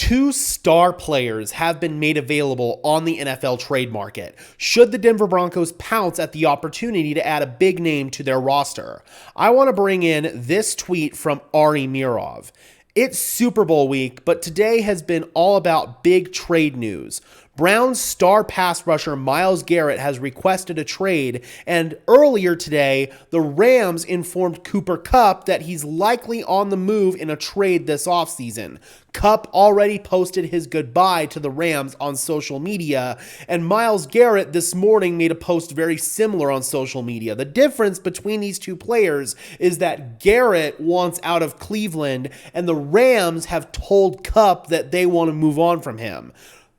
Two star players have been made available on the NFL trade market. Should the Denver Broncos pounce at the opportunity to add a big name to their roster? I want to bring in this tweet from Ari Mirov. It's Super Bowl week, but today has been all about big trade news. Browns star pass rusher Myles Garrett has requested a trade, and earlier today, the Rams informed Cooper Kupp that he's likely on the move in a trade this offseason. Kupp already posted his goodbye to the Rams on social media, and Myles Garrett this morning made a post very similar on social media. The difference between these two players is that Garrett wants out of Cleveland, and the Rams have told Kupp that they want to move on from him.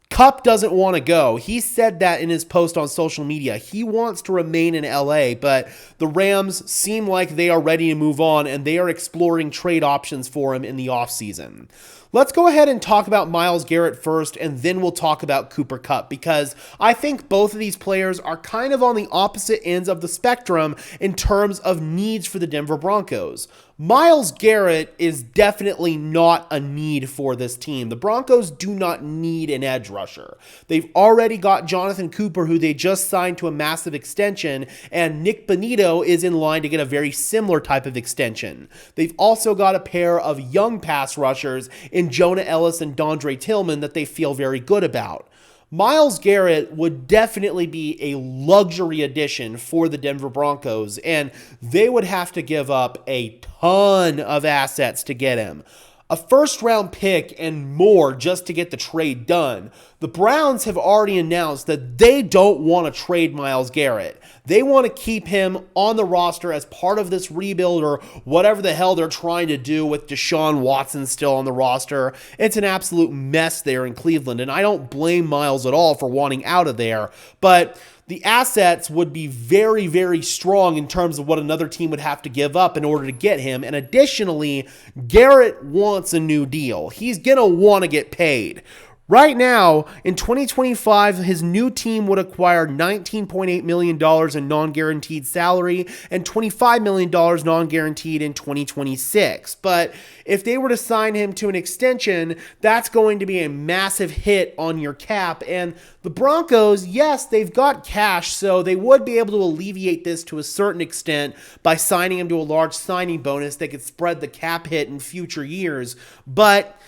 Kupp doesn't want to go. He said that in his post on social media. He wants to remain in LA, but the Rams seem like they are ready to move on, and they are exploring trade options for him in the offseason. Let's go ahead and talk about Myles Garrett first, and then we'll talk about Cooper Kupp, because I think both of these players are kind of on the opposite ends of the spectrum in terms of needs for the Denver Broncos. Myles Garrett is definitely not a need for this team. The Broncos do not need an edge rusher. They've already got Jonathan Cooper, who they just signed to a massive extension, and Nick Bonito is in line to get a very similar type of extension. They've also got a pair of young pass rushers in Jonah Ellis and Dondre Tillman that they feel very good about. Myles Garrett would definitely be a luxury addition for the Denver Broncos, and they would have to give up a ton of assets to get him. A first-round pick and more just to get the trade done. The Browns have already announced that they don't want to trade Myles Garrett. They want to keep him on the roster as part of this rebuild or whatever the hell they're trying to do with Deshaun Watson still on the roster. It's an absolute mess there in Cleveland, and I don't blame Myles at all for wanting out of there, but the assets would be very, very strong in terms of what another team would have to give up in order to get him. And additionally, Garrett wants a new deal. He's going to want to get paid. Right now, in 2025, his new team would acquire $19.8 million in non-guaranteed salary and $25 million non-guaranteed in 2026. But if they were to sign him to an extension, that's going to be a massive hit on your cap. And the Broncos, yes, they've got cash, so they would be able to alleviate this to a certain extent by signing him to a large signing bonus. They could spread the cap hit in future years. But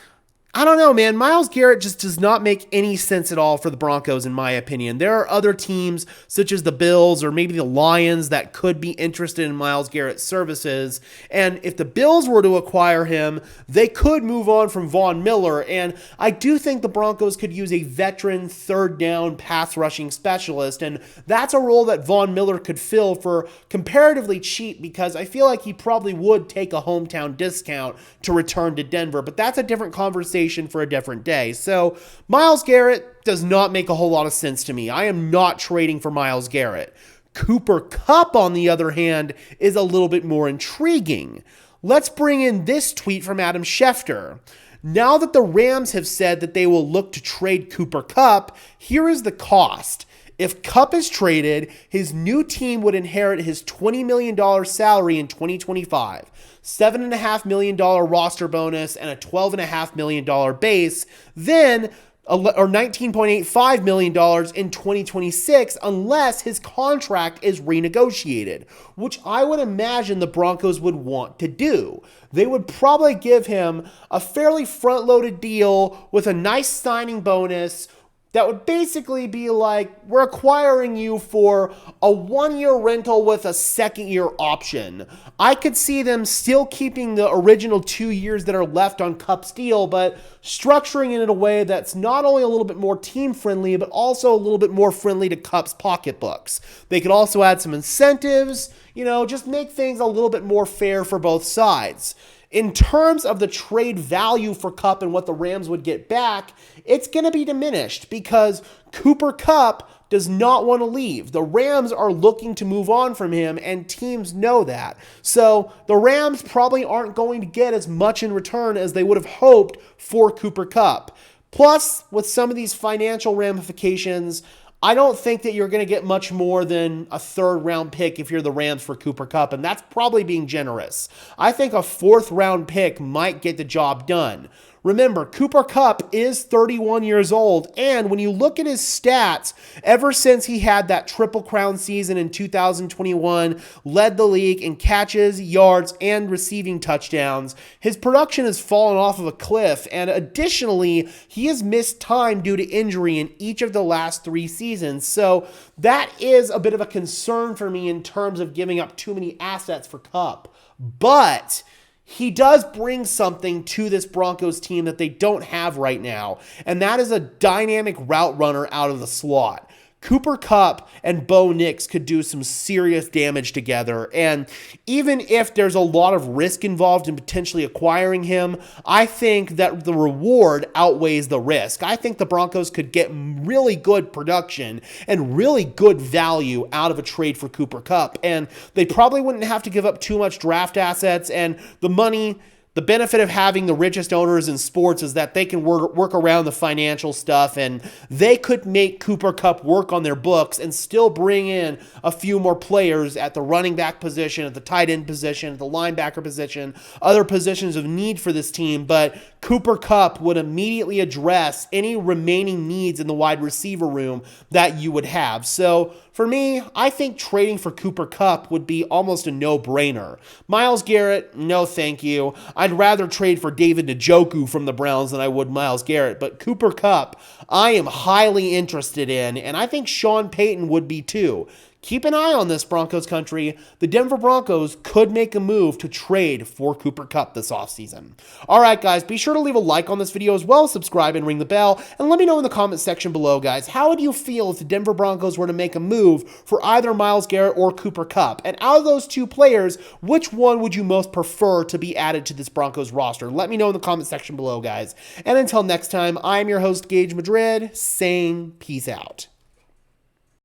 I don't know, man. Myles Garrett just does not make any sense at all for the Broncos, in my opinion. There are other teams, such as the Bills or maybe the Lions, that could be interested in Myles Garrett's services. And if the Bills were to acquire him, they could move on from Von Miller. And I do think the Broncos could use a veteran third down pass rushing specialist. And that's a role that Von Miller could fill for comparatively cheap, because I feel like he probably would take a hometown discount to return to Denver. But that's a different conversation for a different day. So Myles Garrett does not make a whole lot of sense to me. I am not trading for Myles Garrett. Cooper Kupp, on the other hand, is a little bit more intriguing. Let's bring in this tweet from Adam Schefter. Now that the Rams have said that they will look to trade Cooper Kupp, here is the cost. If Kupp is traded, his new team would inherit his $20 million salary in 2025, $7.5 million roster bonus, and a $12.5 million base, then or $19.85 million in 2026 unless his contract is renegotiated, which I would imagine the Broncos would want to do. They would probably give him a fairly front-loaded deal with a nice signing bonus that would basically be like, we're acquiring you for a 1-year rental with a second-year option. I could see them still keeping the original 2 years that are left on Kupp's deal, but structuring it in a way that's not only a little bit more team-friendly, but also a little bit more friendly to Kupp's pocketbooks. They could also add some incentives, just make things a little bit more fair for both sides. In terms of the trade value for Kupp and what the Rams would get back, it's going to be diminished because Cooper Kupp does not want to leave. The Rams are looking to move on from him, and teams know that. So the Rams probably aren't going to get as much in return as they would have hoped for Cooper Kupp. Plus, with some of these financial ramifications, I don't think that you're going to get much more than a third-round pick if you're the Rams for Cooper Kupp, and that's probably being generous. I think a fourth-round pick might get the job done. Remember, Cooper Kupp is 31 years old, and when you look at his stats, ever since he had that Triple Crown season in 2021, led the league in catches, yards, and receiving touchdowns, his production has fallen off of a cliff, and additionally, he has missed time due to injury in each of the last 3 seasons. So that is a bit of a concern for me in terms of giving up too many assets for Kupp. But he does bring something to this Broncos team that they don't have right now, and that is a dynamic route runner out of the slot. Cooper Kupp and Bo Nix could do some serious damage together, and even if there's a lot of risk involved in potentially acquiring him, I think that the reward outweighs the risk. I think the Broncos could get really good production and really good value out of a trade for Cooper Kupp, and they probably wouldn't have to give up too much draft assets, and the money. The benefit of having the richest owners in sports is that they can work around the financial stuff, and they could make Cooper Kupp work on their books and still bring in a few more players at the running back position, at the tight end position, at the linebacker position, other positions of need for this team. But Cooper Kupp would immediately address any remaining needs in the wide receiver room that you would have. So for me, I think trading for Cooper Kupp would be almost a no-brainer. Myles Garrett, no thank you. I'd rather trade for David Njoku from the Browns than I would Myles Garrett. But Cooper Kupp, I am highly interested in, and I think Sean Payton would be too. Keep an eye on this, Broncos country. The Denver Broncos could make a move to trade for Cooper Kupp this offseason. All right, guys, be sure to leave a like on this video as well, subscribe and ring the bell, and let me know in the comment section below, guys, how would you feel if the Denver Broncos were to make a move for either Myles Garrett or Cooper Kupp? And out of those two players, which one would you most prefer to be added to this Broncos roster? Let me know in the comment section below, guys. And until next time, I'm your host, Gage Madrid, saying peace out.